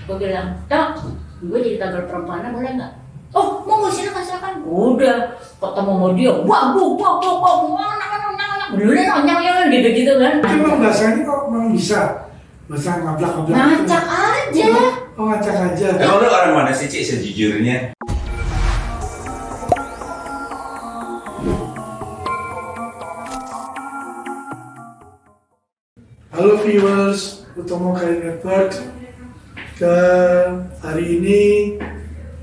Gue bilang, Tok, gue jadi tanggal perempuannya boleh nggak? Oh, mau silakan. Udah, ketemu sama dia, wah, gitu kan. Tapi emang bahasanya kok memang bisa? Bahasa ngablak-ngablak Ngacak aja. Oh, ngacak aja. Emang lu orang mana sih, Cik, sejujurnya? Halo viewers, Utomo Kain Network. Hari ini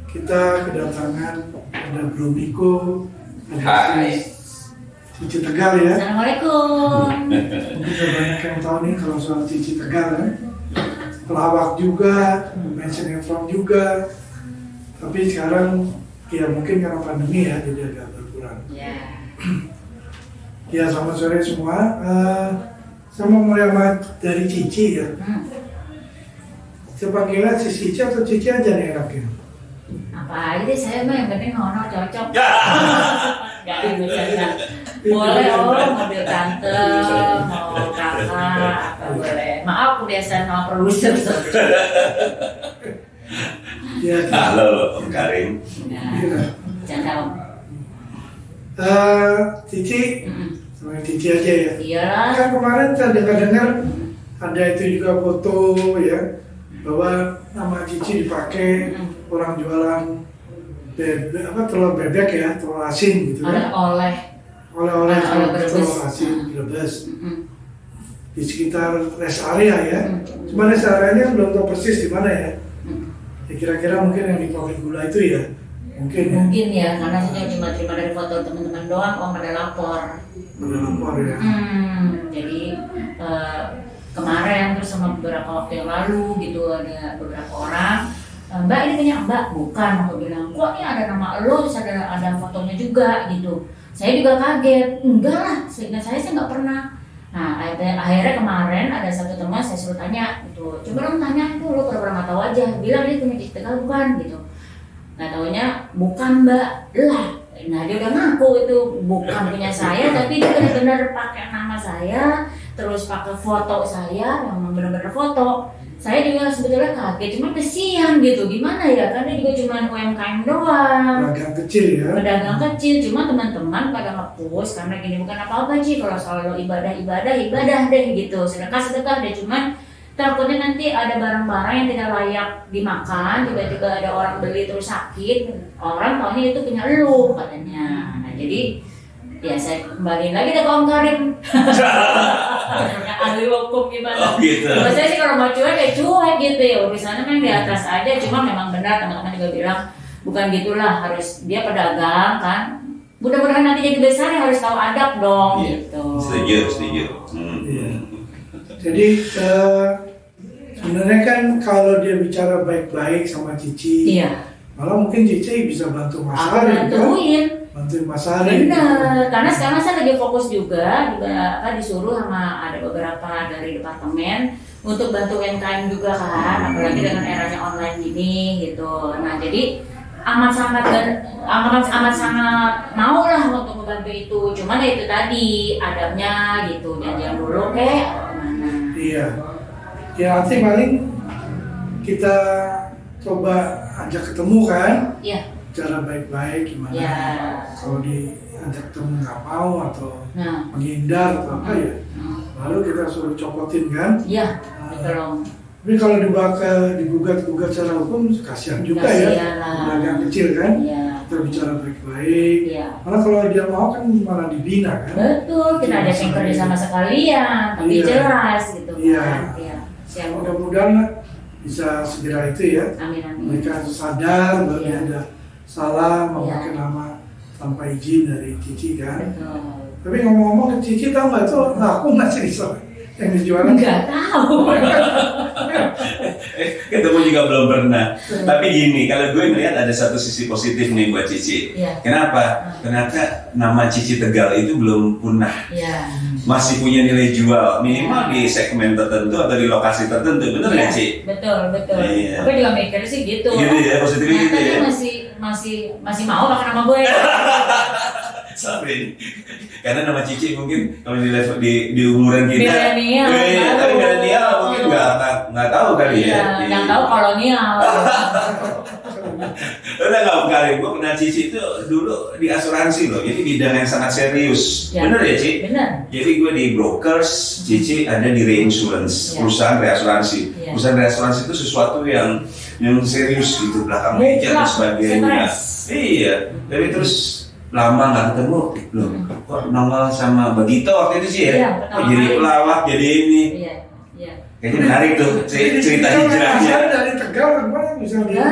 kita kedatangan ada Bro Miko, ada Hai. Cici Tegal ya. Assalamualaikum. Mungkin banyak yang tahu nih kalau soal Cici Tegal kan. Pelawak juga, main sinetron juga. Tapi sekarang ya mungkin karena pandemi ya jadi agak berkurang. Ya. Ya selamat sore semua. Saya mau mulai dari Cici ya. Saya panggilnya si Cici atau Cici aja nih enaknya? Apa aja deh, saya mah yang penting honor cocok. Gak bisa. Boleh mobil tante, mau kakak, apa boleh. Maaf kebiasaan sama produser. Ya. Halo, Om Karim. Nah, canda Om. Cici, sama Cici aja ya. Iyalah. Kan kemarin saya dengar ada itu juga foto ya bahwa nama Cici dipakai orang jualan telur bebek ya, telur asin gitu kan. Oleh-oleh telur asin Brebes di sekitar rest area ya. Cuma rest areanya belum tahu persis di mana ya. Ya kira-kira mungkin yang di pabrik gula itu ya. Mungkin Ya, karena saya cuma terima dari foto teman-teman doang, Om ada lapor. Udah lapor ya. Jadi kemarin terus sama beberapa waktu yang lalu gitu ada beberapa orang, Mbak ini punya Mbak, bukan, aku bilang kok ini ada nama lo, terus ada fotonya juga gitu. Saya juga kaget, enggak lah, seingat saya nggak pernah. Nah akhirnya kemarin ada satu teman saya suruh tanya gitu, coba dong tanya itu lo pernah nggak tahu aja, bilang dia punya Cici Tegal bukan gitu. Nggak taunya bukan Mbak lah. Nah dia udah ngaku itu bukan punya saya, tapi dia benar-benar pakai nama saya, terus pakai foto saya, memang benar-benar foto. Saya juga sebetulnya kaget, cuma kesian gitu, gimana ya, karena dia juga cuma UMKM doang. Pedagang kecil ya. Pedagang kecil, cuma teman-teman pada nge-post karena gini bukan apa-apa Ci, kalau soal ibadah deh gitu, sedekah deh, cuman takutnya nanti ada barang-barang yang tidak layak dimakan, tiba-tiba ada orang beli terus sakit, orang taunya itu punya lu katanya. Nah jadi ya saya kembaliin lagi deh ke Om Karim. Ahli hukum gimana? Oh gitu. Kalau saya sih kalau mau cuek ya cuek gitu ya, urusannya kan di atas aja, cuma memang benar teman-teman juga bilang bukan gitulah, harus dia pedagang kan. Mudah-mudahan nanti jadi besar ya harus tahu adab dong gitu. Setuju. Iya. Jadi sebenarnya kan kalau dia bicara baik-baik sama Cici, malah mungkin Cici bisa bantu Mas Ari kan? Bantuin Mas Ari. Bener, karena sekarang saya lagi fokus juga disuruh sama ada beberapa dari departemen untuk bantu UMKM juga kan, apalagi dengan eranya online gini gitu. Nah jadi amat sangat mau lah untuk membantu itu. Cuman ya itu tadi adabnya gitu, janjian dulu gimana. Iya. Ya nanti paling kita coba ajak ketemu kan. Iya. Cara baik-baik gimana. Ya. Kalau diajak ketemu nggak mau atau menghindar atau apa ya. Lalu kita suruh copotin kan. Iya. Tolong. Tapi kalau digugat secara hukum kasihan juga ya. Pedagang kecil kan. Iya. Kita bicara baik-baik. Iya. Karena kalau dia mau kan malah dibina kan. Betul, kita ada yang kerja sama sekalian, tapi jelas gitu kan. Iya. Siap. Mudah-mudahan bisa segera itu ya. Amin. Mereka sadar bahwa dia ada salah memakai nama tanpa izin dari Cici kan. Betul. Tapi ngomong-ngomong Cici tahu nggak tuh laku nggak sih yang dijual? Nggak tahu. Ketemu juga belum pernah. Tapi gini, kalau gue melihat ada satu sisi positif nih buat Cici. Iya. Kenapa? Ternyata nama Cici Tegal itu belum punah. Iya. Masih punya nilai jual minimal di segmen tertentu atau di lokasi tertentu, bener ya Ci? Betul. Iya. Aku juga mikir sih gitu. Gitu ya, positifnya gitu ya. Masih mau makan sama gue. Sorry. Karena nama Cici mungkin kalau di level di umuran kita. Milenial. Tapi milenial mungkin nggak tahu kali ya. Yang tahu kolonial. Udah nggak kali, gue kenal Cici itu dulu di asuransi loh, jadi bidang yang sangat serius. Ya. Bener ya Ci? Bener. Jadi gue di brokers, Cici ada di reinsurance, Ya. perusahaan reasuransi. Ya. Perusahaan reasuransi itu sesuatu yang serius gitu, belakang meja dan sebagainya. Stres. Iya, tapi terus lama nggak ketemu, loh kok nongol sama Bagito waktu itu sih ya? Iya, Kok pertama jadi kali. pelawak, jadi ini. Iya, iya. Kayaknya menarik tuh cerita hijrahnya. Saya dari Tegal kemana misalnya?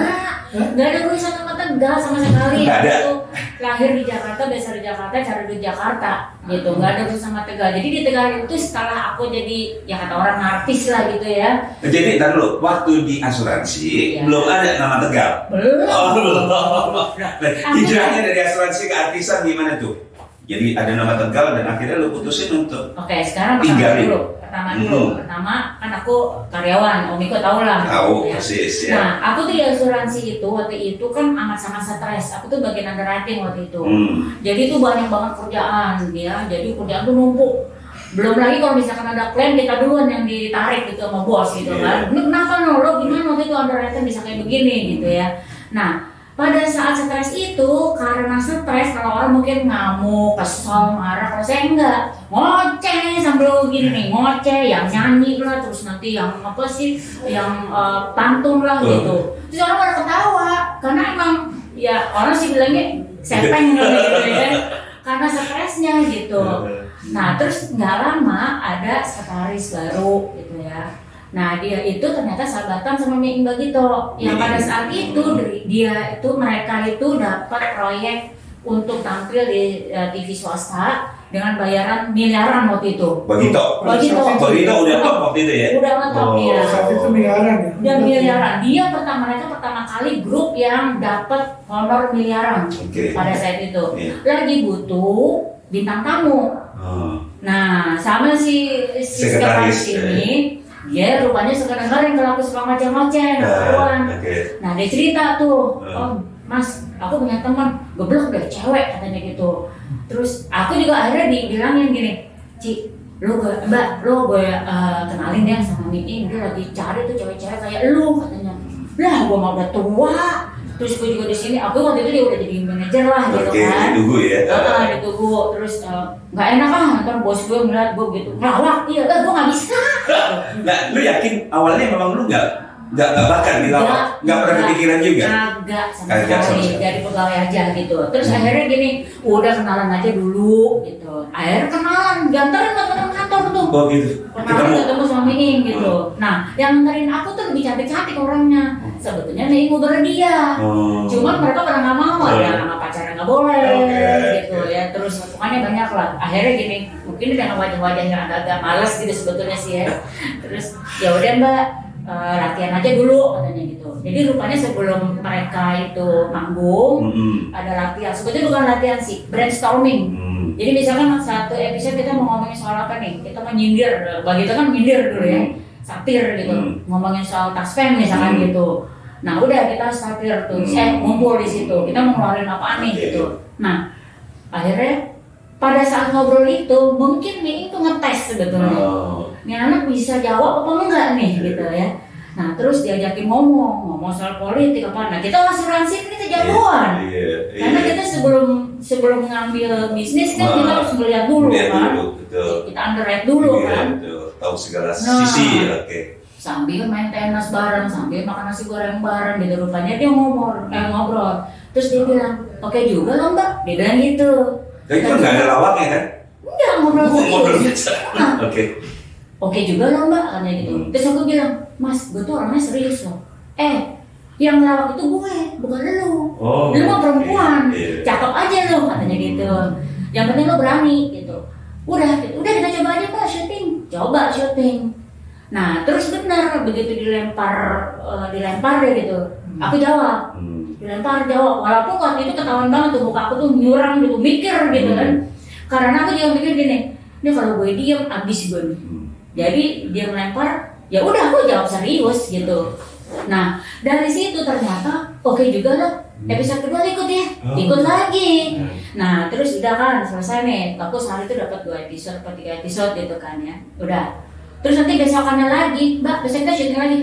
Nggak ada urusan sama Tegal sama sekali. Nggak ada. Aku lahir di Jakarta, besar di Jakarta, cari duit Jakarta, gitu. Nggak ada urusan sama Tegal. Jadi di Tegal itu setelah aku jadi, ya kata orang artis lah gitu ya. Jadi ntar dulu, waktu di asuransi Iya. belum ada nama Tegal. Belum. Oh, belum. Hijrahnya dari asuransi ke artisan gimana tuh? Jadi ada nama Tegal dan akhirnya lu putusin untuk Oke, sekarang tinggalin. pertama dulu. Pertama kan aku karyawan, Om Iko tau lah. Tahu Ya. persis ya. Nah, aku tuh di asuransi itu waktu itu kan amat sangat stres. Aku tuh bagian underwriting waktu itu. Jadi tuh banyak banget kerjaan ya. Jadi kerjaan tuh numpuk. Belum lagi kalau misalkan ada klaim kita duluan yang ditarik gitu sama bos gitu kan. Ini kenapa no? Lo gimana waktu itu underwriting bisa kayak begini gitu ya. Nah, pada saat stres itu, karena stres, kalau orang mungkin ngamuk, kesel, marah, kalau saya enggak, ngoceh sambil gini nih, ngoceh, yang nyanyi lah, terus nanti yang apa sih, yang pantun lah gitu. Terus orang pada ketawa, karena emang ya orang sih bilangnya sepeng gitu ya, karena stresnya gitu. Nah terus nggak lama ada sekretaris baru gitu ya. Nah dia itu ternyata sahabatan sama Mie Bagito yang pada saat itu mereka itu dapat proyek untuk tampil di TV swasta dengan bayaran miliaran waktu itu. Bagito udah top waktu itu ya? Udah ngetop dia. Saat itu miliaran ya. Udah miliaran. Mereka pertama kali grup yang dapat honor miliaran pada saat itu. Lagi butuh bintang tamu. Nah sama si sekretaris ini. Dia rupanya suka dengerin kalau aku suka ngoceh-ngoceh, Nah dia cerita tuh, oh mas, aku punya teman goblok deh cewek katanya gitu. Terus aku juga akhirnya dibilangin gini, Ci, mbak, lo gue kenalin dia sama Miing, dia lagi cari tuh cewek-cewek kayak lu katanya. Lah gue mau udah tua. Terus gue juga di sini, aku waktu itu dia udah jadi manajer lah gitu kan. Ditunggu ya. Ditunggu, terus nggak enak lah, ntar bos gue ngeliat gue gitu ngelawak, gue nggak bisa. Nah, lu yakin awalnya memang lu nggak bakal dilawak, nggak pernah kepikiran juga? Kagak sama sekali, jadi pegawai aja gitu. Terus akhirnya gini, udah kenalan aja dulu gitu. Akhirnya kenalan, diantarin ke kantor tuh. Oh gitu. Ketemu sama Miing gitu. Nah, yang nganterin aku tuh lebih cantik-cantik orangnya. Sebetulnya Miing mau dia. Cuman mereka pada nggak mau ya, nama pacarnya nggak boleh gitu ya. Terus pokoknya banyak lah. Akhirnya gini, mungkin dengan wajah-wajah yang agak-agak malas gitu sebetulnya sih ya. Terus ya udah Mbak, latihan aja dulu katanya gitu. Jadi rupanya sebelum mereka itu manggung ada latihan. Sebetulnya bukan latihan sih, brainstorming. Jadi misalkan satu episode kita mau ngomongin soal apa nih? Kita mau nyindir, bagi kita kan nyindir dulu ya, satir gitu. Ngomongin soal taspen misalkan gitu. Nah udah kita satir tuh, ngumpul di situ. Kita mau ngeluarin apaan nih gitu. Nah akhirnya pada saat ngobrol itu mungkin Miing tuh ngetes sebetulnya. Ini anak bisa jawab apa enggak nih gitu ya. Nah terus diajakin ngomong soal politik apa. Nah kita asuransi kita jagoan. Karena kita sebelum ngambil bisnis kan kita harus melihat dulu kan. Kita underwrite dulu kan. Tahu segala sisi. Sambil main tenis bareng, sambil makan nasi goreng bareng gitu. Rupanya dia ngobrol. Terus dia bilang, oke juga loh mbak. Dia bilang gitu. Jadi kan nggak ada lawaknya kan? Enggak, ngobrol biasa. Oke juga loh mbak, katanya gitu. Terus aku bilang, mas, gue tuh orangnya serius loh. Yang lawak itu gue, bukan lu. Lu mah perempuan, cakep aja lo, katanya gitu. Yang penting lo berani gitu. Udah kita coba aja pak syuting. Coba syuting. Nah terus benar begitu dilempar deh gitu. Aku jawab. Dilempar jawab. Walaupun waktu itu ketahuan banget tuh muka aku tuh nyurang gitu, mikir gitu kan. Karena aku juga mikir gini, ini kalau gue diem abis gue nih. Jadi dia melempar, ya udah aku jawab serius gitu. Nah dari situ ternyata oke juga lah. Episode kedua ikut ya, ikut lagi. Nah terus udah kan selesai nih, aku sehari itu dapat 2 episode atau 3 episode gitu kan ya. Udah. Terus nanti besokannya lagi, Mbak besok kita syuting lagi.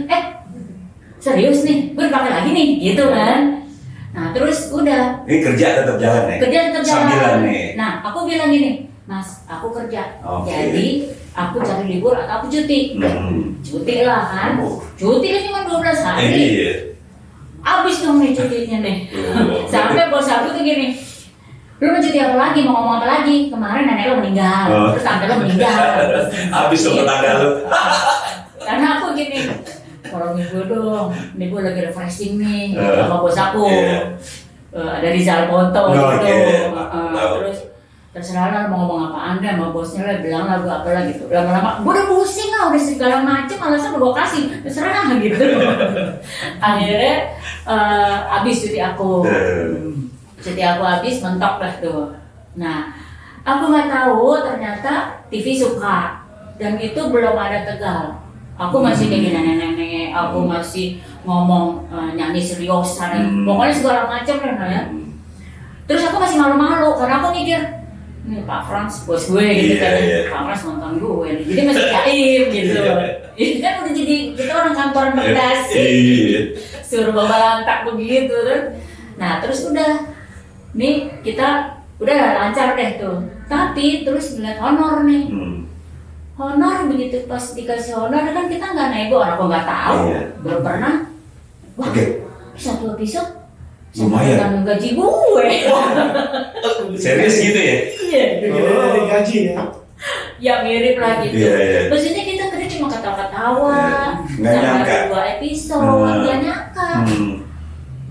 Serius nih, gue dipakai lagi nih, gitu kan. Nah terus udah. Ini kerja tetap jalan ya? Kerja tetap jalan. Sambilan nih. Nah aku bilang gini, Mas, aku kerja. Jadi aku cari libur atau aku cuti. Cuti lah kan. Cuti kan cuma 12 hari. Iya. Abis dong nih cutinya nih. Sampai bos aku tuh gini, lu mau cuti apa lagi? Mau ngomong apa lagi? Kemarin nenek lo meninggal, terus tante lo meninggal. Abis dong tetangga lu. Karena aku gini, tolong ibu dong, ibu lagi refreshing nih sama bos aku. Ada Rizal Ponto gitu. Terus terserah lah mau ngomong apa anda sama bosnya lah, bilang lagu apa lah gitu. Lama-lama gue udah pusing lah, udah segala macem, alasan udah gue kasih, terserah gitu. Akhirnya habis cuti aku habis, mentok dah tuh. Nah aku nggak tahu ternyata TV suka, dan itu belum ada Tegal. Aku masih kayak nenek-nenek, aku masih ngomong nyanyi seriusan, pokoknya segala macam lah ya. Terus aku masih malu-malu karena aku mikir, ini Pak Frans bos gue gitu kan, Pak Frans nonton gue nih, jadi masih jaim gitu. Ini kan udah jadi kita orang kantoran berdasi, suruh bawa lantak begitu kan. Nah terus udah, nih kita udah lancar deh tuh. Tapi terus ngeliat honor nih, honor begitu pas dikasih honor kan kita nggak nego, aku nggak tahu, belum pernah. Wah, satu episode lumayan gaji gue. Serius gitu ya? Iya. Dari gaji ya. Ya mirip lah gitu. Maksudnya kita kerja cuma ketawa-ketawa. Nggak nyangka. 2 episode, nggak nyangka.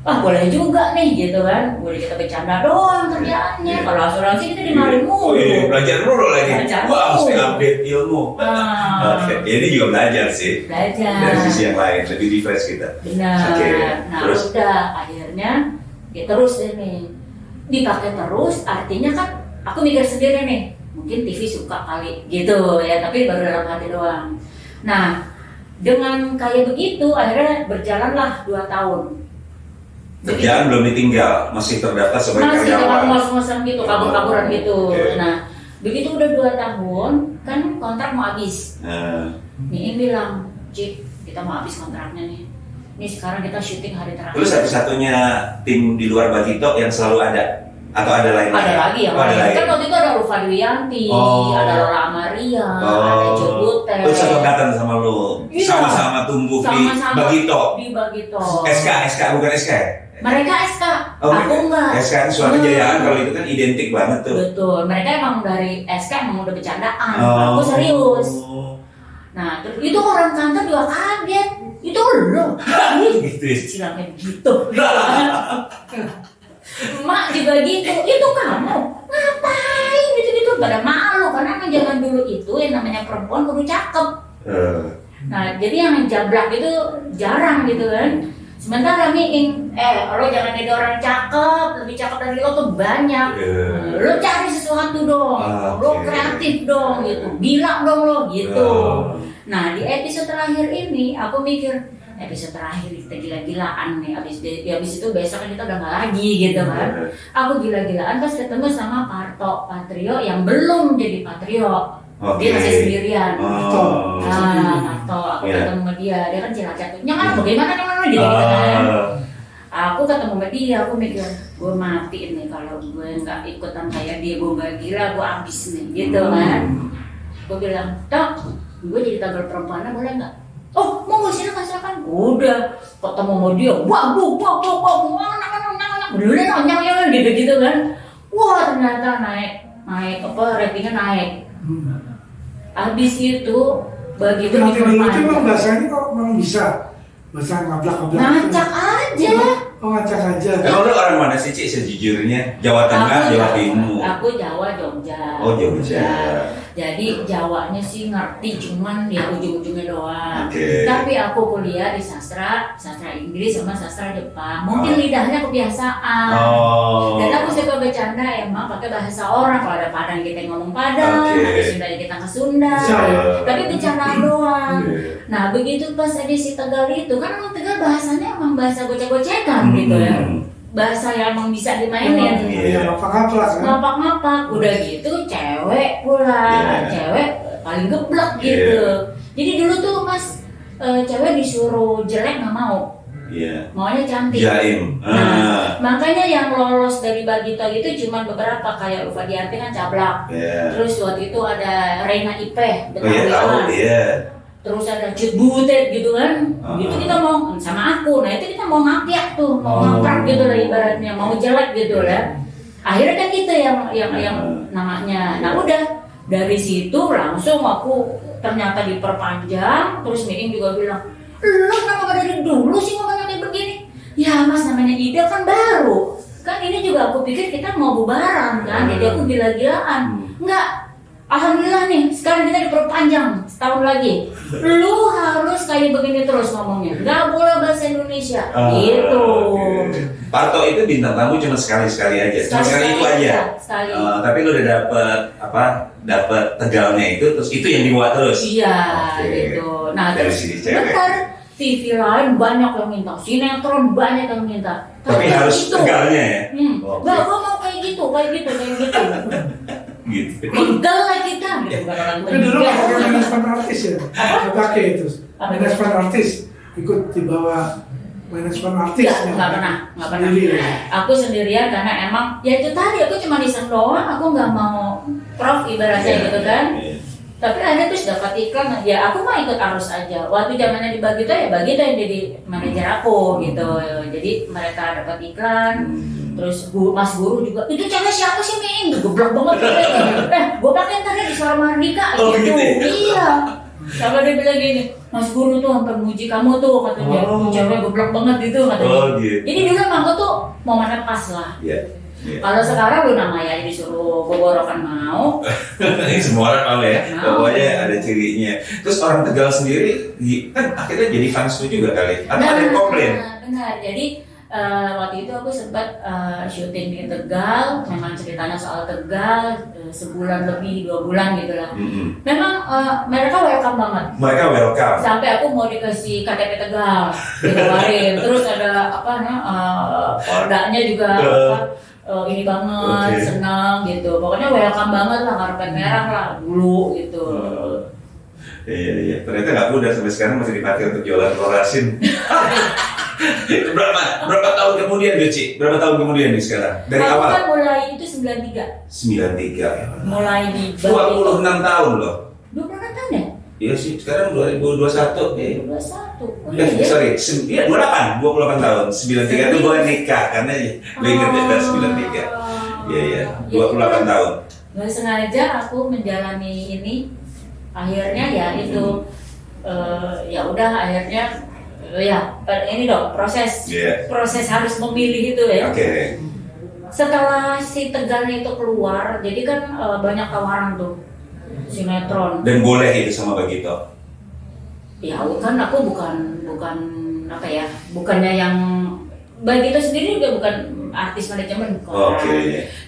Wah boleh juga nih gitu kan. Boleh kita bercanda doang kerjaannya. Kalau asuransi kita dimarahin mulu. Belajar dulu lagi. Wah, mesti update ilmu. Ini juga belajar sih. Belajar. Dari sisi yang lain, lebih refresh kita. Benar. Nah udah akhirnya ya terus ini dipakai terus, artinya kan aku mikir sendiri nih, mungkin TV suka kali gitu ya, tapi baru dalam hati doang. Nah dengan kayak begitu akhirnya berjalanlah 2 tahun. Kerjaan belum ditinggal, masih terdaftar sebagai masih karyawan. ngos-ngosan gitu, kabur-kaburan gitu. Nah begitu udah 2 tahun kan kontrak mau habis. Nih bilang, Cik kita mau habis kontraknya nih. Ini sekarang kita syuting hari terakhir. Terus satu-satunya tim di luar Bagito yang selalu ada? Atau ada lain? Ada lagi yang lain. Kan waktu itu ada Ulfa Dwiyanti, ada Lola Amaria, ada Jo Butet. Terus angkatan sama lu? Iya. Sama-sama tumbuh Sama-sama di Bagito? Di Bagito. SK bukan SK? Mereka SK, aku enggak. SK kan suatu kejayaan, kalau itu kan identik banget tuh. Betul, mereka emang dari SK emang udah bercandaan, aku serius. Nah, terus itu orang kantor juga kaget. Itu lo, gitu ya. silangnya gitu. Mak juga gitu, itu kamu ngapain gitu-gitu, pada malu karena emang zaman dulu itu yang namanya perempuan kudu cakep. Nah, jadi yang jablak itu jarang gitu kan. Sementara miing, lo jangan jadi orang cakep, lebih cakep dari lo tuh banyak. Lo cari sesuatu dong, lo kreatif dong gitu, gila dong lo gitu. Nah di episode terakhir ini aku mikir, episode terakhir kita gila-gilaan nih, abis itu besok kan kita udah nggak lagi gitu kan. Aku gila-gilaan pas ketemu sama Parto Patrio yang belum jadi Patrio. Dia masih sendirian. Parto, aku ketemu sama dia kan Cilacap tuh. Nyaman bagaimana gitu kan. Aku ketemu sama dia, aku mikir gue mati nih kalau gue nggak ikutan kayak dia, gue nggak gila, gue abis nih gitu kan. Gue bilang, Tok, gue jadi tagar perempuannya boleh nggak? Oh, mau silakan. Udah ketemu sama dia, wah, gitu kan. Wah ternyata naik apa ratingnya naik. Habis itu begitu diperpanjang. Itu memang bahasanya kok memang bisa bahasa ngablak-ngablak. Ngacak aja. Ngacak aja. Emang lu orang mana sih Cik sejujurnya? Jawa Tengah, Jawa Timur? Aku Jawa, Jogja. Oh Jogja. Jadi Jawanya sih ngerti, cuman ya ujung-ujungnya doang. Okay. Tapi aku kuliah di sastra Inggris sama sastra Jepang. Mungkin lidahnya kebiasaan. Dan aku suka bercanda emang pakai bahasa orang. Kalau ada Padang kita ngomong Padang, ada Sunda kita ke Sunda. Tapi bercanda doang. Nah begitu pas edisi Tegal itu kan orang Tegal bahasanya emang bahasa gocek-gocekan gitu ya. Bahasa yang emang bisa dimainin. Iya, ngapak-ngapak kan. Ngapak-ngapak, udah gitu cewek pula, cewek paling geblek gitu. Jadi dulu tuh Mas, cewek disuruh jelek nggak mau. Maunya cantik. Jaim. Nah, makanya yang lolos dari Bagito itu cuma beberapa, kayak Ufadianti kan cablak. Terus waktu itu ada Reina Ipeh, terus ada Cut Butet gitu kan. Gitu kita mau sama aku. Nah, itu kita mau ngapiak tuh, mau ngaprak gitu lah ibaratnya, mau jelek gitu lah. Akhirnya kan itu yang namanya. Nah, udah dari situ langsung aku ternyata diperpanjang, terus meeting juga bilang, "Lu kenapa dari dulu sih ngomongnya kayak begini?" Ya Mas, namanya ide kan baru. Kan ini juga aku pikir kita mau bubaran kan, jadi aku gila-gilaan. Enggak, alhamdulillah nih, sekarang kita diperpanjang setahun lagi. Lu harus kayak begini terus ngomongnya, nggak boleh bahasa Indonesia. Gitu. Parto itu bintang tamu cuma sekali-sekali aja, cuma sekali itu aja. Sekali. Tapi lu udah dapet Tegalnya itu, terus itu yang dibuat terus. Iya, gitu. Nah, dari terus sini cewek. bentar, TV lain banyak yang minta, sinetron banyak yang minta. Tapi harus gitu. Tegalnya ya. Nggak, gua mau kayak gitu. Gitu. Tegal lah kita. Gitu, Tapi dulu nggak pakai manajemen artis ya, nggak pakai itu. Manajemen artis ikut di bawah manajemen artis. Nggak pernah. Sendiri, ya? Aku sendirian karena emang ya itu tadi, aku cuma iseng doang, aku nggak mau prof ibaratnya gitu kan. Tapi ada terus dapat iklan, ya aku mah ikut arus aja. Waktu zamannya di Bagito ya Bagito yang jadi manajer aku gitu. Jadi mereka dapat iklan, terus Mas Guru juga, itu channel siapa sih Miing? Geblek banget. Gue pakai ntar di Suara Mardika gitu. Iya. Sama dia bilang gini, Mas Guru tuh sampai muji kamu tuh katanya, cewek geblek banget gitu katanya. Jadi dulu emang aku tuh momennya pas lah. Kalau sekarang lu namanya disuruh boborokan mau. Semua orang mau ya, pokoknya ada cirinya. Terus orang Tegal sendiri kan akhirnya jadi fans lu juga kali. Atau ada yang komplain? Benar. Jadi waktu itu aku sempat syuting di Tegal. Memang ceritanya soal Tegal, sebulan lebih, 2 bulan gitu lah. Memang mereka welcome banget. Mereka welcome. Sampai aku mau dikasih KTP Tegal, ditawarin. Terus ada Poldanya juga ini banget, senang gitu. Pokoknya welcome banget lah, karpet merah lah dulu gitu. Iya. Ternyata nggak mudah, sampai sekarang masih dipakai untuk jualan Lorasin. Berapa tahun kemudian Ci? Berapa tahun kemudian nih sekarang? Dari aku awal? Kan mulai itu 93. 93. Mulai di 26 tahun loh. 26 tahun ya? Iya sih, sekarang 2021. 2021. Oh, iya. Sorry, 28 tahun. 93 itu gue nikah karena lu inget ya dari 93. Iya, 28 tahun. Nggak sengaja aku menjalani ini, akhirnya ya itu ya udah akhirnya ya ini dong proses harus memilih itu ya. Setelah si Tegalnya itu keluar, jadi kan banyak tawaran tuh sinetron. Dan boleh itu sama Bagito? Ya kan aku bukan apa ya, bukannya yang Bagito sendiri juga bukan artis manajemen.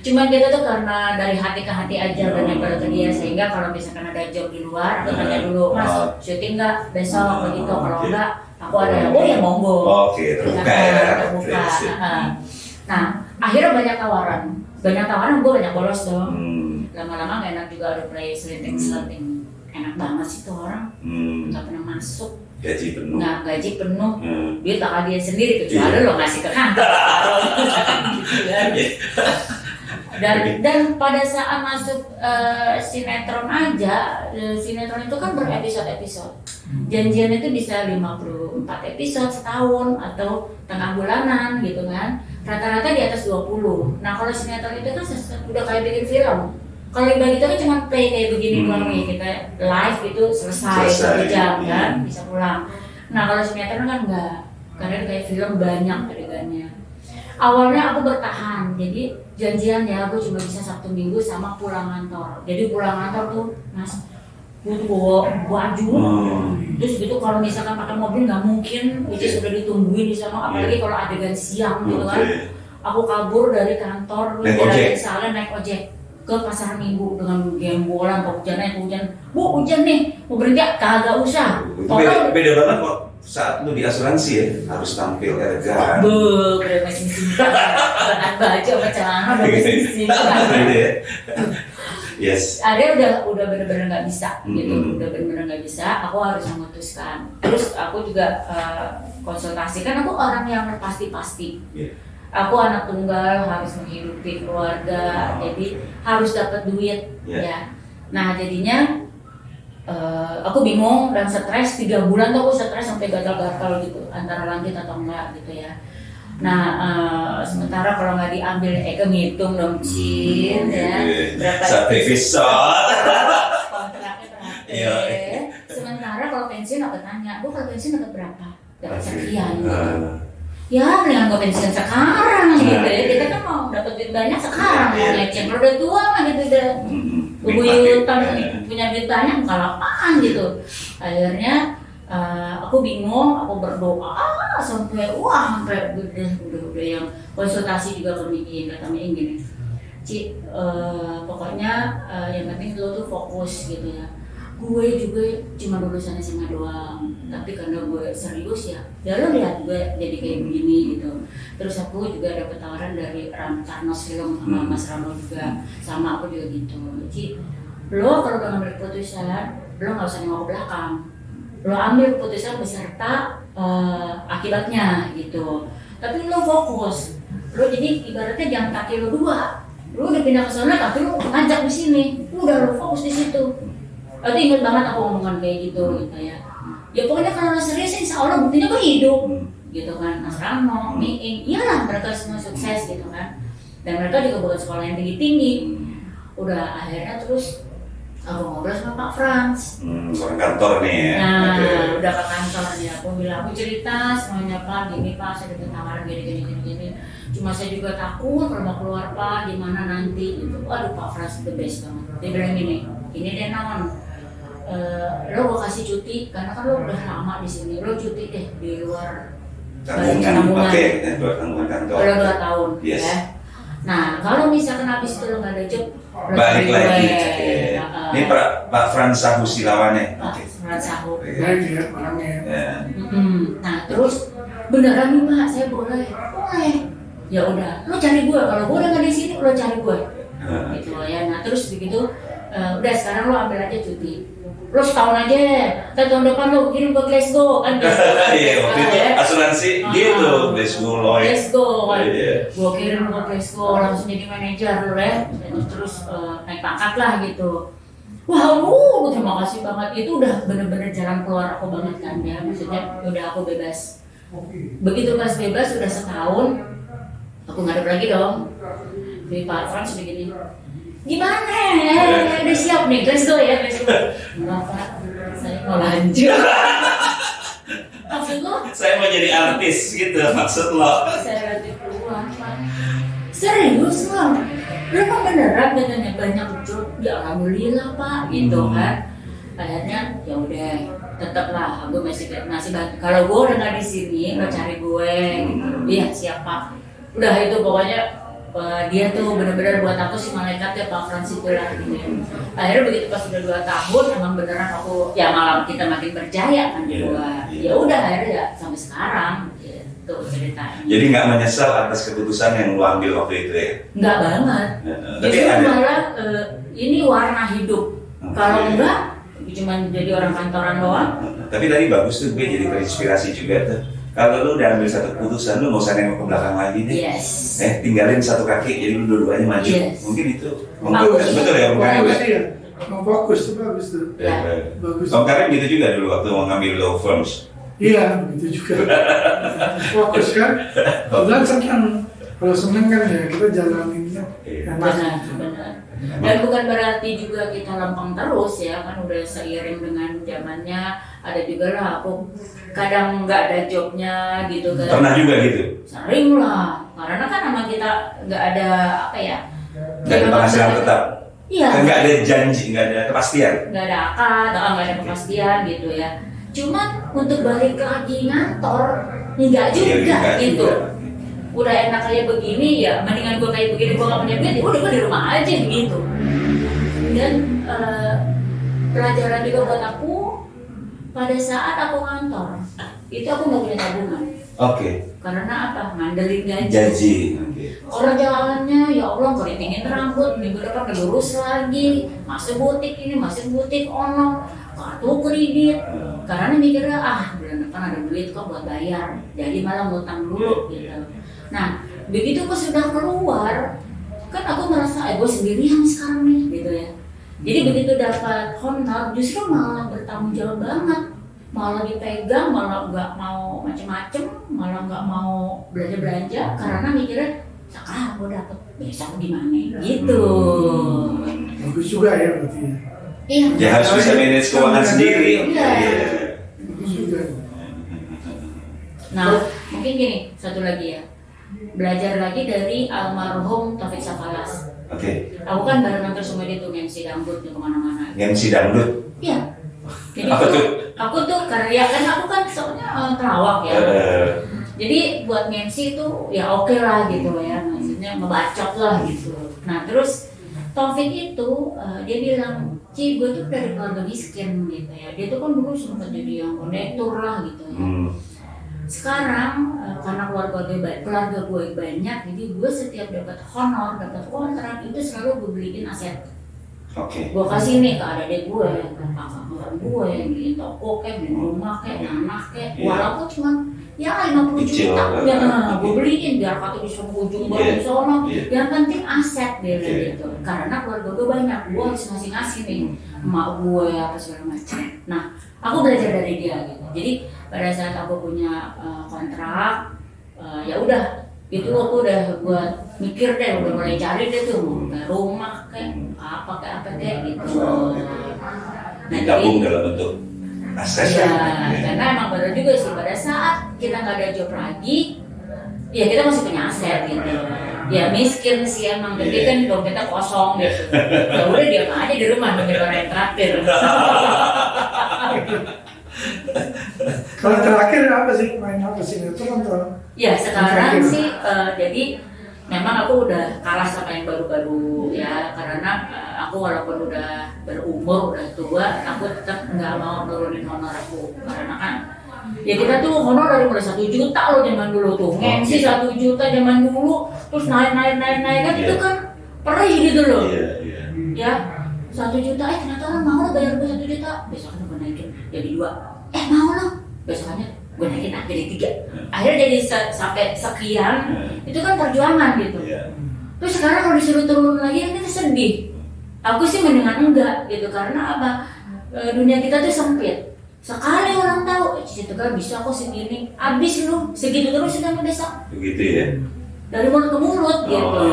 Cuman kita tuh karena dari hati ke hati aja dan nempel ke dia, sehingga kalau misalkan ada job di luar, aku tanya dulu, Mas syuting nggak besok begitu, kalau enggak aku ada ya monggo. Terbuka ya. Nah akhirnya banyak tawaran, gue banyak bolos dong. Lama-lama gak enak juga, udah play selenting enak banget sih tuh orang, nggak pernah masuk. Gaji penuh. Gaji penuh. Duit bakal dia sendiri, kecuali lo ngasih ke kantor. Dan pada saat masuk sinetron aja, sinetron itu kan berepisode-episode. Janjian itu bisa 54 episode setahun atau tengah bulanan gitu kan. Rata-rata di atas 20. Nah kalau sinetron itu kan udah kayak bikin film. Kalau Bagito kan cuma play kayak begini doang nih, kita live itu selesai 1 jam kan, bisa pulang. Nah kalau sinetron kan enggak, karena kayak film banyak adegannya. Awalnya aku bertahan, jadi janjian ya aku cuma bisa Sabtu Minggu sama pulang kantor. Jadi pulang kantor tuh Mas, butuh bawa baju, terus gitu kalau misalkan pakai mobil nggak mungkin, itu sudah ditungguin di sana, apalagi kalau adegan siang gitu kan. Aku kabur dari kantor, dari salon naik ojek ke pasar Minggu dengan gembolan, hujan, Bu hujan nih, mau berhenti kagak usah. Beda banget kok saat lu di asuransi ya harus tampil elegan. Udah matching singkat, bahkan baju sama celana udah matching singkat. Gitu ya. Yes. Ada udah bener-bener nggak bisa gitu, Mm-hmm. udah bener-bener nggak bisa. Aku harus memutuskan. Terus aku juga konsultasi, kan aku orang yang pasti-pasti. Yeah. Aku anak tunggal, harus menghidupi keluarga, jadi harus dapat duit, Yeah. ya. Nah jadinya aku bingung dan stres 3 bulan tuh aku stres sampai gatal-gatal gitu, antara lanjut atau enggak gitu ya. Nah sementara kalau nggak diambil ngitung dong Cin ya berapa Sate pisau. kontraknya berapa. Iya. Sementara kalau pensiun aku tanya, kalau pensiun dapat berapa? Dapat sekian. Ah. Ya mendingan gue pensiun sekarang gitu ya. Kita kan mau dapat duit banyak sekarang mau ngecek. Kalau udah tua mah gitu udah bebuyutan punya duit banyak kalapan gitu. Akhirnya aku bingung, aku berdoa sampai udah yang konsultasi juga ke Miin, kata Miin gini, Ci, pokoknya yang penting lo tuh fokus gitu ya. Gue juga cuma lulusan SMA doang, tapi karena gue serius ya lo lihat gue jadi kayak begini gitu. Terus aku juga dapet tawaran dari Karnos Film sama Mas Rano juga, sama aku juga gitu. Ci, lo kalau udah ngambil keputusan, lo nggak usah nengok ke belakang. Lo ambil keputusan beserta akibatnya gitu. Tapi lo fokus. Lo jadi ibaratnya jangan kaki lo dua. Lo udah pindah ke sana, tapi lo ngajak di sini. Udah lo fokus di situ. Aku ingat banget aku ngomongan kayak gitu ya. Ya pokoknya kalau serius insya Allah buktinya gue hidup gitu kan. Mas Rano, Miing, iyalah mereka semua sukses gitu kan. Dan mereka juga bukan sekolah yang tinggi-tinggi. Udah akhirnya terus aku ngobrol sama Pak Frans. Orang kantor nih ya. Nah, Okay. udah ke kantor nih, aku bilang, aku cerita semuanya Pak, gini Pak, saya dapat tawaran gini. Cuma saya juga takut kalau mau keluar Pak, gimana nanti gitu. Waduh Pak Frans the best banget. Dia bilang gini deh non, lo gue kasih cuti karena kan lo udah lama di sini, lo cuti deh di luar Tanggungan. Oke, buat tanggungan kantor. Udah 2 tahun, Yes. ya. Nah, kalau misalkan habis itu lo nggak ada job, lo Balik cari lagi. gue. Oke. Ini Pak Frans Sahu Silawan ya. Pak Frans Sahu. baik ya orangnya. Ya. Nah terus beneran nih Pak, saya boleh. Ya udah, lo cari gue. Kalau gue udah nggak di sini, lo cari gue. Gitu ya. Nah terus begitu, udah sekarang lo ambil aja cuti. Lo setahun aja, tahun depan lo kirim ke Glasgow kan? Iya, waktu itu asuransi gitu, Glasgow Lloyd. Glasgow, Iya. gue kirim ke Glasgow langsung jadi manajer lo ya. Terus naik pangkat lah gitu. Wow, terima kasih banget. Itu udah bener-bener jalan keluar aku banget kan ya. Maksudnya udah aku bebas. Begitu pas bebas udah setahun, aku ngadep lagi dong. Di Pak Frans begini. Gimana? Udah siap nih, Glasgow ya, Glasgow. Enggak Pak, saya mau lanjut. Maksud lo? Saya mau jadi artis gitu maksud lo. Saya lanjut keluar Pak. Serius lo? Lo emang beneran katanya banyak job? Ya alhamdulillah Pak, gitu kan. Akhirnya ya udah, tetaplah gue masih kalau gue udah nggak di sini, lo cari gue. Iya siap Pak. Udah itu pokoknya dia tuh bener-bener buat aku sih malaikat ya Pak Frans itu lah gitu. Akhirnya begitu pas udah 2 tahun emang beneran aku ya malam kita makin berjaya kan berdua. Ya udah akhirnya ya sampai sekarang gitu ceritanya. Jadi nggak menyesal atas keputusan yang lo ambil waktu itu ya? Nggak banget. Tapi Justru ada. malah ini warna hidup. Kalau enggak cuma jadi orang kantoran doang. Tapi tadi bagus tuh, gue jadi terinspirasi juga tuh. Kalau lu udah ambil satu keputusan, lu nggak usah nengok ke belakang lagi deh. Yes. Tinggalin satu kaki, jadi lu dua-duanya maju. Yes. Mungkin itu. Bagus. Betul ya, Om Karim? Bagus sih ya, mau fokus tuh bagus tuh. Ya. Bagus. Om Karim gitu juga dulu waktu mau ngambil law firms. Iya, begitu juga. Fokus kan. Kebetulan senang. Kalau senang kan ya kita jalaninnya enak. Benar. Dan bukan berarti juga kita lempeng terus ya, kan udah seiring dengan zamannya. Ada juga lah aku kadang nggak ada jobnya gitu kan. Pernah juga gitu? Sering lah, karena kan sama kita nggak ada apa ya. Nggak ada penghasilan tetap? Iya. Nggak ada janji, nggak ada kepastian? Nggak ada akad, nggak ada kepastian gitu ya. Cuman untuk balik lagi ngantor nggak juga Iya, gitu. juga. Udah enak kayak begini ya, mendingan gue kayak begini gue nggak punya duit, ya udah gue di rumah aja gitu. Dan pelajaran juga buat aku, pada saat aku kantor itu aku nggak punya tabungan. Oke. Karena apa? Ngandelin gaji. Gaji. Oke. Orang jalannya ya Allah keritingin rambut, minggu depan lurus lagi, masuk butik ono, kartu kredit. Karena mikirnya bulan depan ada duit kok buat bayar, jadi malah ngutang dulu gitu. Nah begitu pas sudah keluar, kan aku merasa gue sendirian sekarang nih gitu ya. Jadi begitu dapat honor justru malah bertanggung jawab banget. Malah dipegang, malah nggak mau macem-macem, malah nggak mau belanja-belanja karena mikirnya sekarang gue dapet besok gimana gitu. Bagus juga ya berarti ya. Iya. Ya harus bisa manage keuangan sendiri. Iya. Bagus juga. Nah mungkin gini satu lagi ya, belajar lagi dari almarhum Taufik Safalas. Oke. Aku kan bareng terus sama dia tuh MC dangdut di kemana-mana. MC dangdut. Iya. Jadi Apa tuh? aku tuh karya kan aku kan soalnya pelawak ya. Jadi buat MC itu ya oke lah gitu ya, maksudnya ngebacot lah gitu. Nah terus Taufik itu dia bilang, Ci gue tuh dari keluarga miskin gitu ya. Dia tuh kan dulu sempat jadi yang kondektur lah gitu ya. Sekarang karena keluarga gue banyak, jadi gue setiap dapat honor, dapat kontrak itu selalu gue beliin aset. Oke. Gue kasih nih ke adik gue, ke kakak gue yang beliin toko kayak, beliin rumah kayak, anak kayak, walaupun cuma ya 50 Kecil, juta, ya gue beliin biar kata di ujung baru sono. Yang penting aset dia gitu. Karena keluarga gue banyak, gue harus ngasih nih, emak gue apa segala macam. Nah, aku belajar dari dia gitu. Jadi pada saat aku punya kontrak, ya udah. Itu aku udah buat mikir deh, udah mulai cari deh tuh mau ke rumah kayak apa kayak gitu. Nah, Digabung dalam bentuk aset. Ya, karena emang benar juga sih pada saat kita nggak ada job lagi, ya kita masih punya aset gitu. Ya miskin sih emang, jadi kan dompetnya kosong gitu. Ya udah diam aja di rumah nungguin orang yang traktir. Kalau terakhir apa sih, main apa sih itu kan? Ya sekarang sih jadi memang aku udah kalah sama yang baru-baru ya, karena aku walaupun udah berumur, udah tua, aku tetap nggak mau nurunin honor aku karena kan ya kita tuh honor dari mulai 1 juta loh zaman dulu tuh, MC 1 juta zaman dulu, terus naik kan itu kan perih gitu loh. Ya 1 juta, ternyata orang mau lo bayar gue 1 juta, besoknya gue naikin jadi 2, mau lo, besokannya gue naikin jadi 3, akhirnya jadi sampai sekian, itu kan perjuangan gitu. Terus sekarang kalau disuruh turun lagi kan kita sedih. Aku sih mendingan enggak gitu, karena apa, dunia kita tuh sempit. Sekali orang tahu, itu kan bisa kok segini, abis lu segitu terus sudah mendesak. Begitu ya. Dari mulut ke mulut gitu.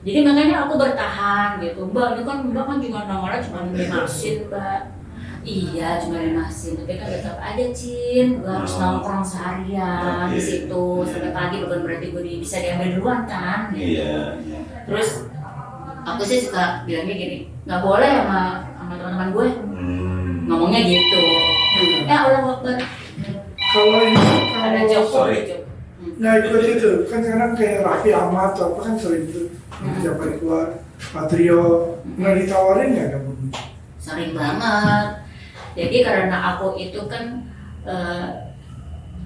Jadi makanya aku bertahan gitu. Mbak, ini kan Mbak kan juga nomornya cuma lunasin Mbak. Iya cuma lunasin, tapi kan tetap aja Cin, gue harus nongkrong seharian di situ sampai pagi, bukan berarti gue bisa diambil duluan kan. Gitu. Terus aku sih suka bilangnya gini, nggak boleh sama teman-teman gue ngomongnya gitu. Allah Akbar. Kalau ini Ada Joko. Nah ikut itu kan sekarang kayak Raffi Ahmad atau apa kan sering tuh tiap hari keluar Patrio, nggak ditawarin ya kamu? Sering banget. Jadi karena aku itu kan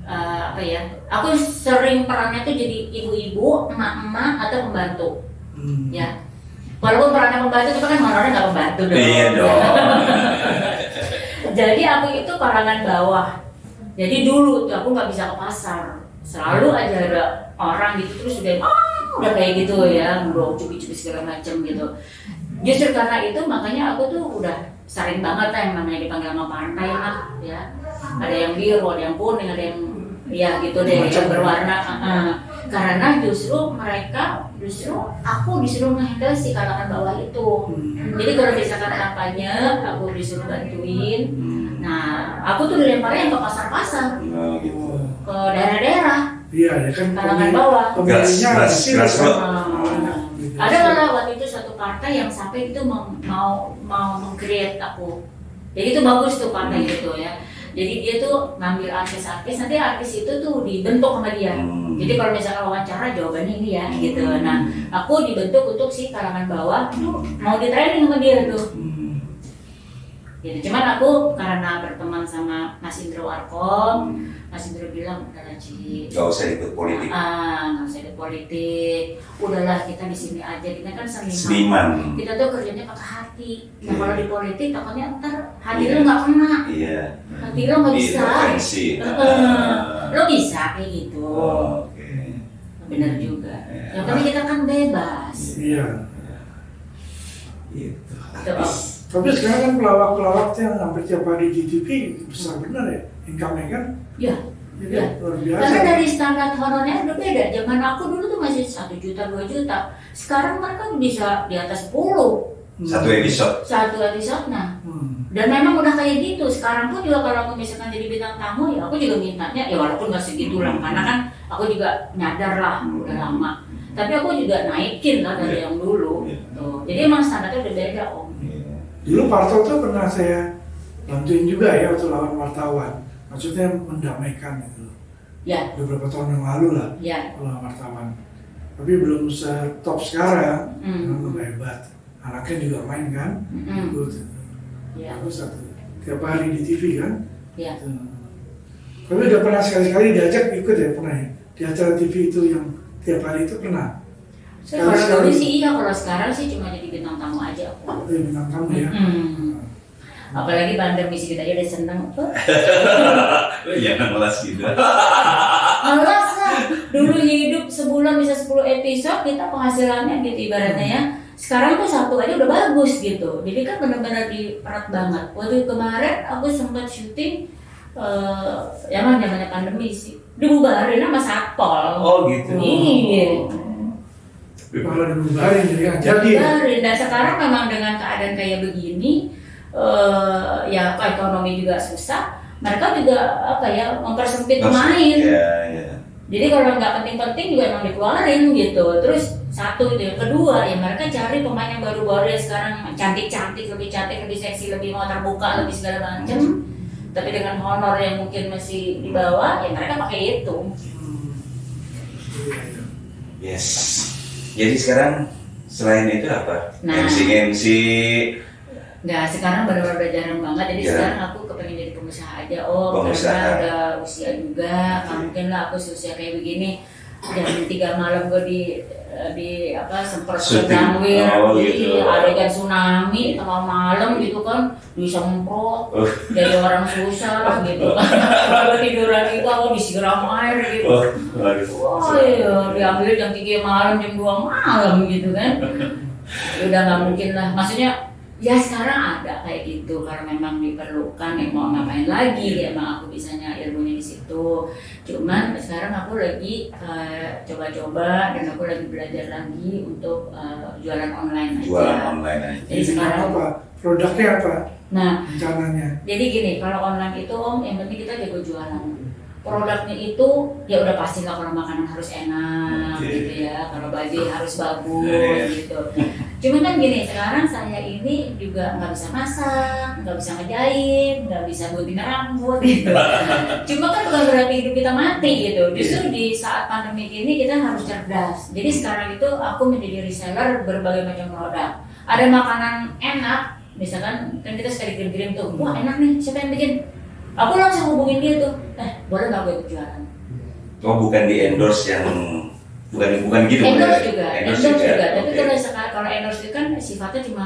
apa ya, aku sering perannya tuh jadi ibu-ibu, emak-emak atau pembantu. Ya, walaupun perannya pembantu itu kan honornya nggak pembantu dong. Iya dong. Jadi aku itu kalangan bawah. Jadi dulu tuh aku nggak bisa ke pasar, selalu aja ada orang gitu terus udah kayak gitu ya, ngobrol cubi-cubi segala macam gitu. Justru karena itu makanya aku tuh udah sering banget lah yang namanya dipanggil nama pantai lah ya. Ada yang biru, ada yang kuning, ada yang ya gitu deh yang berwarna. Karena justru aku disuruh ngehandle si kalangan bawah itu. Jadi kalau misalkan kampanye aku disuruh bantuin. Nah aku tuh dilemparnya ke pasar-pasar, ke daerah-daerah. Iya ya kan. Kalangan bawah. Pemilihnya Keras. Ada malah waktu itu satu partai yang sampai itu mau meng-create aku. Jadi itu bagus tuh partai itu ya. Jadi dia tuh ngambil artis-artis, nanti artis itu tuh dibentuk sama dia. Jadi kalau misalkan wawancara jawabannya ini ya gitu. Nah aku dibentuk untuk si kalangan bawah tuh mau di training sama dia tuh. gitu. Cuman aku karena berteman sama Mas Indro Warkom, Mas Indro bilang udahlah Ci, Gak usah ikut politik. nggak usah ikut politik, udahlah kita di sini aja, kita kan Seniman. kita tuh kerjanya pakai hati. Nah Iya. kalau di politik takutnya ntar hati Iya. lo nggak kena, Iya. hati lo nggak bisa, Intervensi. lo bisa kayak gitu. Oh, oke. Benar juga. Iya. Yang penting kita kan bebas. Iya. Gitu. Gitu, Om. Tapi sekarang kan pelawak-pelawak yang hampir tiap hari di TV besar benar ya, income-nya kan? Ya. Jadi Ya. luar biasa. Karena dari standar honornya udah beda. Zaman aku dulu tuh masih 1 juta, 2 juta. Sekarang mereka bisa di atas 10 Satu episode. satu episode. Nah, Hmm. dan memang udah kayak gitu. Sekarang pun juga kalau aku misalkan jadi bintang tamu, ya aku juga mintanya ya walaupun nggak segitu lah, karena kan aku juga nyadar lah udah lama. Tapi aku juga naikin lah dari yang dulu. Tuh. Jadi emang standarnya udah beda, Om. Dulu Parto tuh pernah saya bantuin juga ya waktu lawan wartawan. Maksudnya mendamaikan gitu. Ya, Beberapa tahun yang lalu lah ya. lawan wartawan. Tapi belum se-top sekarang. Hmm. Memang hebat. Anaknya juga main kan? Hmm. Ikut. Ya, Aku satu tiap hari di TV kan? ya. Tapi udah pernah sekali-kali diajak ikut ya pernah ya? Di acara TV itu yang tiap hari itu pernah? Kalau dulu sih iya, kalau sekarang sih cuma jadi bintang tamu aja aku. Itu bintang tamu ya? Apalagi pandemi sih kita aja udah seneng. Jangan malas gitu. Malas lah. Dulu hidup sebulan bisa 10 episode, kita penghasilannya gitu ibaratnya ya. Sekarang tuh satu aja udah bagus gitu. Jadi kan benar-benar diperat banget. Waktu kemarin aku sempat syuting, ya mah zamannya pandemi sih. Dibubarin sama satpol. Oh gitu. Iya. Kalau dibubarin jadi nggak jadi ya? Dibubarin. Dan sekarang memang dengan keadaan kayak begini, ya ekonomi juga susah. Mereka juga apa ya mempersempit pemain. Iya, iya. Jadi kalau nggak penting-penting juga emang dikeluarin gitu. Terus satu itu, yang kedua ya mereka cari pemain yang baru-baru ya sekarang cantik-cantik, lebih seksi, lebih mau terbuka, lebih segala macam. Tapi dengan honor yang mungkin masih di bawah, ya mereka pakai itu. Iya, iya. Yes. Jadi sekarang selain itu apa? Nah. MC. Nggak, sekarang benar-benar udah jarang banget. Jadi Ya. sekarang aku kepengen jadi pengusaha aja. Oh, Pengusaha. karena udah usia juga. Nggak mungkin lah aku usia kayak begini. Jam 3 malam gue di apa semprot Syuting. runway, Oh, jadi gitu. adegan tsunami tengah malam gitu kan disemprot jadi orang susah gitu. Kalau tiduran itu aku disiram air gitu. Oh, waduh. Oh iya, diambil jam 3 malam, jam 2 malam gitu kan. Ya udah nggak mungkin lah. Maksudnya ya sekarang ada kayak gitu karena memang diperlukan, yang mau ngapain lagi, ya emang aku bisanya ilmunya di situ. Cuman sekarang aku lagi coba-coba dan aku lagi belajar lagi untuk jualan online aja. Jualan online aja. Jadi sekarang apa? Produknya apa? nah Rencananya? jadi gini, kalau online itu Om, yang penting kita jago jualan. Produknya itu ya udah pasti lah, kalau makanan harus enak Oke. gitu ya, kalau baju harus bagus Iya. gitu. Cuman kan gini, sekarang saya ini juga nggak bisa masak, nggak bisa ngejahit, nggak bisa gunting rambut gitu. Cuma kan bukan berarti hidup kita mati gitu. Justru di saat pandemi ini kita harus cerdas. Jadi sekarang itu aku menjadi reseller berbagai macam produk. Ada makanan enak, misalkan kan kita suka dikirim-kirim tuh, wah enak nih, siapa yang bikin? Aku langsung hubungin dia tuh, boleh nggak gue ikut jualan? Oh, bukan di endorse yang bukan gitu. Endorse ya? juga, Endorse endorse juga. Tapi Oke. kalau endorse itu kan sifatnya cuma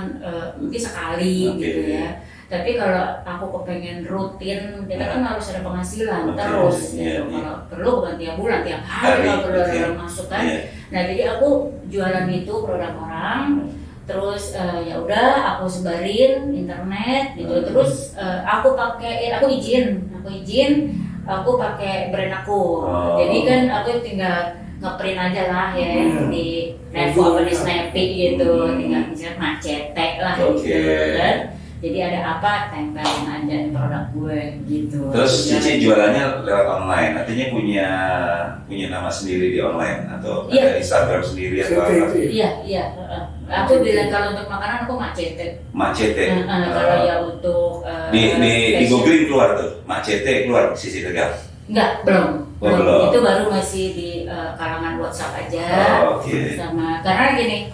mungkin sekali Oke. gitu ya. Tapi kalau aku kepengen rutin, kita kan harus ada penghasilan Oke. terus Iya, gitu. iya. Kalau perlu bukan tiap bulan, tiap hari Hari, kalau perlu oke. ada masuk kan. Iya. Nah jadi aku jualan itu produk orang. Terus ya udah aku sebarin internet gitu. Terus aku izin aku pakai brand aku. Oh. Jadi kan aku tinggal ngeprint aja lah ya di Nevo apa di Snappy gitu, tinggal misalnya macete lah Oke. gitu kan. Jadi ada apa tempelin aja di produk gue gitu. Terus Jualan. Cici jualannya lewat online, artinya punya nama sendiri di online atau Iya. ada Instagram sendiri atau CT apa? itu ya? Iya. Aku bilang kalau untuk makanan aku macete. Macete. Kalau ya untuk Di fashion. googling keluar tuh, Macete keluar Sisi Tegal. Enggak, belum. Oh, belum. Itu baru masih di kalangan WhatsApp aja. Oh, oke. Sama karena gini,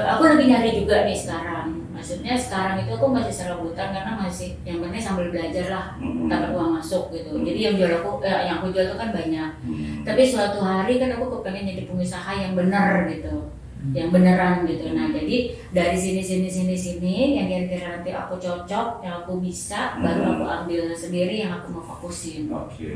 aku lagi nyari juga nih sekarang Mas Maksudnya sekarang itu aku masih serabutan karena masih yang penting sambil belajar lah, dapat uang masuk gitu. Jadi yang yang aku jual itu kan banyak. Tapi suatu hari kan aku kepengen jadi pengusaha yang benar gitu, yang beneran gitu. Nah jadi dari sini yang kira-kira nanti aku cocok, yang aku bisa, baru aku ambil sendiri yang aku mau fokusin. Oke.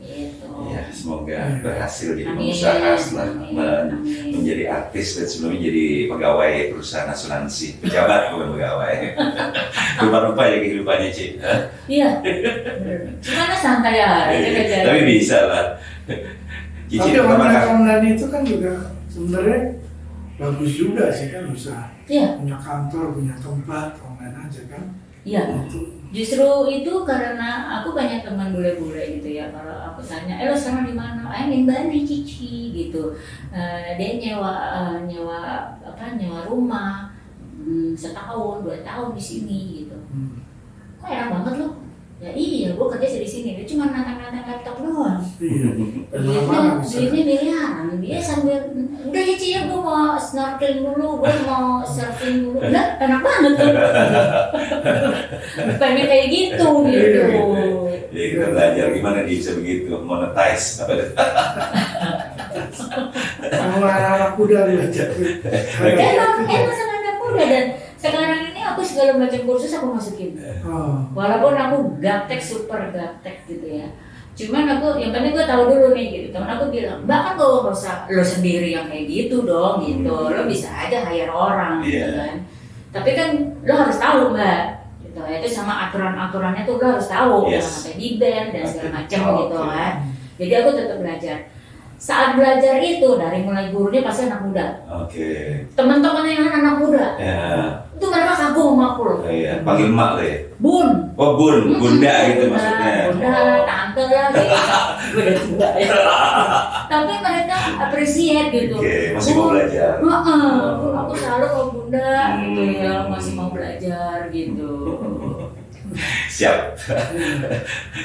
Gitu. Ya, semoga berhasil jadi Amin. pengusaha setelah Amin. menjadi artis dan sebelumnya jadi pegawai perusahaan asuransi, pejabat bukan pegawai. Lupa-lupa ya kehidupannya, Ci. Hah? Iya. Cuma santai aja. Tapi bisa lah. Cici, Tapi apakah online itu kan juga sebenarnya bagus juga sih kan, usaha. Iya. Punya kantor, punya tempat, online aja kan. Iya. Itu. Justru itu karena aku banyak teman bule-bule gitu ya. Kalau aku tanya, lo sekarang di mana? Di Bali, Cici gitu. Dia nyewa rumah setahun, 2 tahun di sini gitu. Kok enak banget lo? Ya iya, gue kerja di sini. Dia cuma nantang-nantang laptop doang. Iya. Duitnya miliaran. Dia sambil, udah ya Ci ya, gue mau snorkeling dulu, gue mau surfing dulu. Udah, enak banget tuh. Pengen kayak gitu. ya kita belajar gimana dia bisa begitu monetize. Sama anak muda belajar. Enak sama anak muda. Dan sekarang ini aku segala macam kursus aku masukin. Walaupun aku gaptek, super gaptek gitu ya. Cuman aku, yang penting gue tahu dulu nih gitu. Temen aku bilang, Mbak kan lo gak usah lo sendiri yang kayak gitu dong gitu. Lo bisa aja hire orang gitu kan. Tapi kan lo harus tahu Mbak. Gitu. Itu sama aturan-aturannya tuh lo harus tahu. Jangan sampai di ban dan segala macam gitu kan. Jadi aku tetap belajar. Saat belajar itu dari mulai gurunya pasti anak muda. Teman-teman yang anak muda. Itu mereka kagum sama aku loh. Iya, panggil emak lo ya. Bun. Oh bun, bunda gitu maksudnya. Bunda, tante lah gitu. Gue udah tua ya. Tapi mereka appreciate gitu. Masih mau belajar. Aku selalu kalau bunda gitu ya, masih mau belajar gitu. Siap.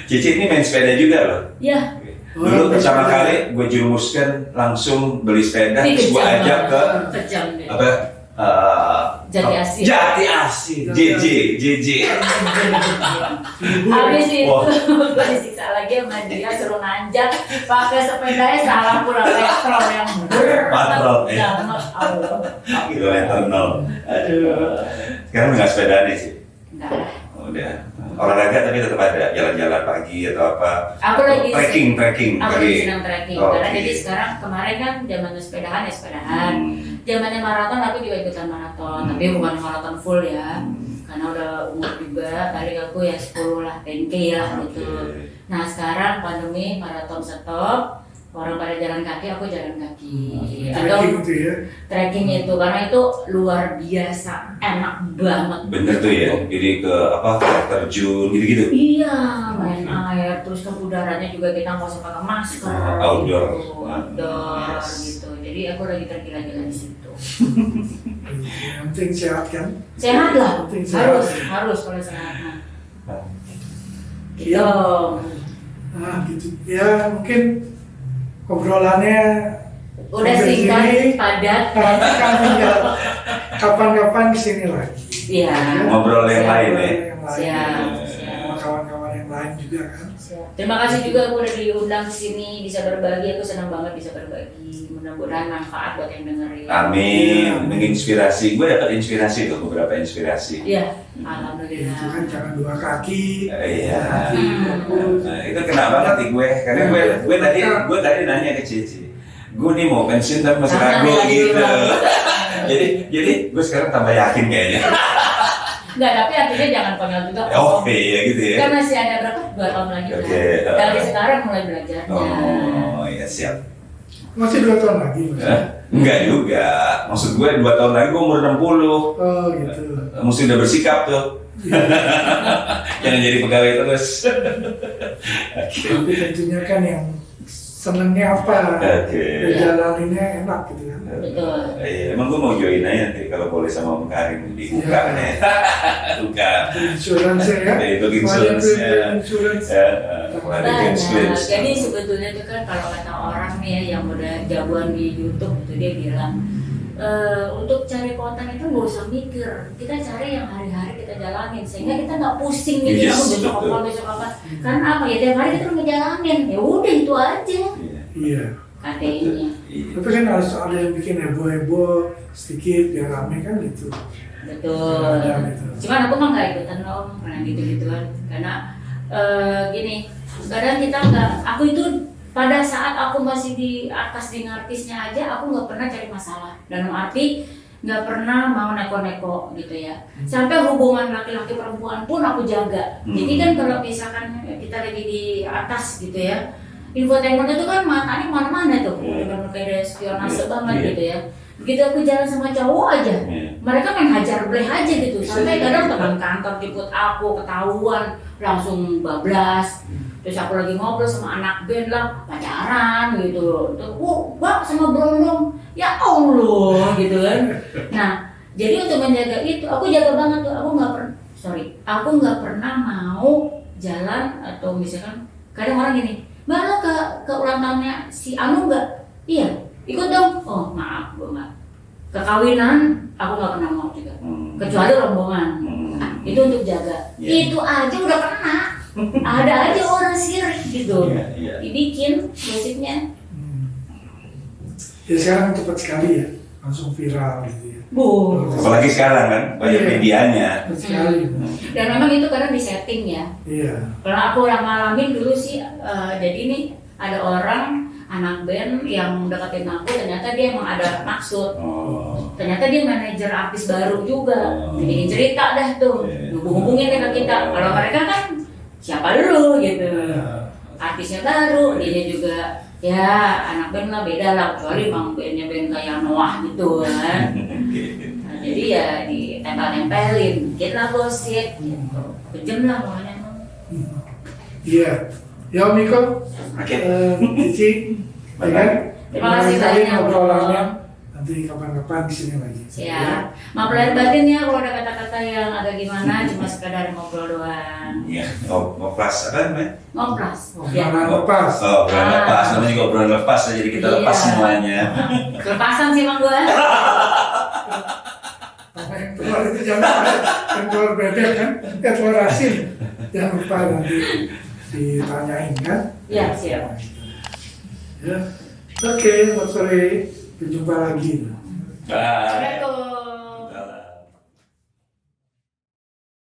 Cici ini main sepeda juga loh. Ya. Dulu pertama kali gue jerumuskan langsung beli sepeda, terus gue ajak ke apa? Jati Asih, JJ. Habis itu gue disiksa lagi sama dia, suruh nanjak pakai sepedanya salah pula petrol yang Patrol, kilometer 0. Aduh. Sekarang nggak sepeda nih sih. Udah olahraga tapi tetap ada jalan-jalan pagi atau apa. Aku lagi trekking. Aku lagi senang trekking karena jadi sekarang kemarin kan zamannya sepedahan ya sepedahan. Zamannya maraton aku juga ikutan maraton, tapi bukan maraton full ya. Karena udah umur juga, tadi aku ya 10 lah, 10K lah gitu. Nah sekarang pandemi maraton stop, orang pada jalan kaki, aku jalan kaki. Trekking itu ya? Trekking itu, karena itu luar biasa, enak banget. Bener tuh ya, jadi ke apa, terjun gitu-gitu? Iya, main air, terus ke udaranya juga kita nggak usah pakai masker. Outdoor gitu. Jadi aku lagi tergila-gila di situ. Yang penting sehat kan? Sehat lah, harus kalau sehat. Gitu. Nah gitu, ya mungkin obrolannya udah singkat, padat. Kapan-kapan kesini lagi. Iya. Ngobrol yang lain ya. Siap. Sama kawan-kawan yang lain juga kan. Terima kasih juga aku udah diundang ke sini, bisa berbagi. Aku senang banget bisa berbagi. Mudah-mudahan manfaat buat yang dengerin. Amin. Menginspirasi. Gue dapat inspirasi tuh, beberapa inspirasi. Iya. Alhamdulillah. Itu kan jangan 2 kaki. Iya. Nah, itu kena banget di gue. Karena gue tadi nanya ke Cici. Gue nih mau pensiun tapi masih ragu gitu. jadi gue sekarang tambah yakin kayaknya. Enggak, tapi artinya jangan konyol juga. Iya gitu ya. Kan masih ada berapa? 2 tahun lagi. Dari sekarang mulai belajarnya. Oh iya siap. Masih 2 tahun lagi. Enggak juga. Maksud gue 2 tahun lagi gue umur 60. Oh gitu. Mesti udah bersikap tuh. Jangan jadi pegawai terus. Tapi tentunya kan yang senengnya apa, jalaninnya enak gitu kan. Betul. Iya, emang gue mau join aja nanti kalau boleh sama Om Karim dibuka nih. Buka. Insurance ya. Itu insurance. Banyak. Jadi sebetulnya itu kan kalau kata orang nih yang udah jagoan di YouTube itu dia bilang untuk cari konten itu nggak usah mikir, kita cari yang hari-hari kita jalanin sehingga kita nggak pusing nih Yes, besok betul. apa besok apa. Karena apa ya, tiap hari kita udah ngejalanin, ya udah itu aja Iya. KTI-nya. Tapi kan harus ada yang bikin heboh-heboh sedikit biar rame kan gitu. Betul. Ada gitu. Cuman aku mah nggak ikutan om, karena gitu-gituan. Karena gini, kadang kita nggak, aku itu pada saat aku masih di atas di artisnya aja, aku nggak pernah cari masalah. Dalam arti nggak pernah mau neko-neko gitu ya. Sampai hubungan laki-laki perempuan pun aku jaga. Jadi kan kalau misalkan kita lagi di atas gitu ya, infotainment itu kan matanya mana-mana tuh, benar-benar kayak spionase banget gitu ya. Begitu aku jalan sama cowok aja, mereka main hajar bleh aja gitu. Sampai kadang teman kantor jemput aku ketahuan, langsung bablas. Terus aku lagi ngobrol sama anak band lah, pacaran gitu. Terus, bang sama Brondong, ya Allah gitu kan. Nah, jadi untuk menjaga itu, aku jaga banget tuh. Aku nggak pernah mau jalan atau misalkan kadang orang gini, mbak lo ke ulang tahunnya si Anu nggak? Iya, ikut dong. Oh maaf, gue nggak. Kekawinan aku nggak pernah mau juga, kecuali rombongan. Itu untuk jaga. Itu aja udah kena. Ada aja orang sirik gitu, dibikin gosipnya. Ya sekarang cepat sekali ya, langsung viral gitu ya. Apalagi sekarang kan banyak medianya. Cepat sekali. Dan memang itu kadang di setting ya. Iya. Kalau aku udah ngalamin dulu sih, jadi ini ada orang anak band yang deketin aku, ternyata dia emang ada maksud. Ternyata dia manajer artis baru juga. Bikin cerita dah tuh, hubungin deh ke kita. Kalau mereka kan siapa dulu gitu, artisnya baru, dia juga ya anak band lah, beda lah, kecuali emang bandnya band kayak Noah gitu kan. Nah, jadi ya ditempel-tempelin, dikit lah gosip gitu, kejam lah pokoknya. Iya. Ya Om Niko, Oke. Cici, ya kan? Terima kasih banyak, ngobrolannya. Bro. Nanti kapan-kapan di sini lagi. Siap. Maaf lahir batin ya kalau ada kata-kata yang agak gimana, cuma sekedar ngobrol doang. Iya. Ngoplas apa namanya? Ngoplas. Obrolan lepas. Obrolan lepas, namanya juga obrolan lepas, jadi kita lepas Iya. semuanya. Kelepasan sih emang gua. Apa yang keluar itu jangan yang keluar bebek kan, keluar asin. Jangan lupa nanti ditanyain kan. Iya, siap. Ya. Oke, selamat sore. Berjumpa lagi. Bye. Assalamualaikum.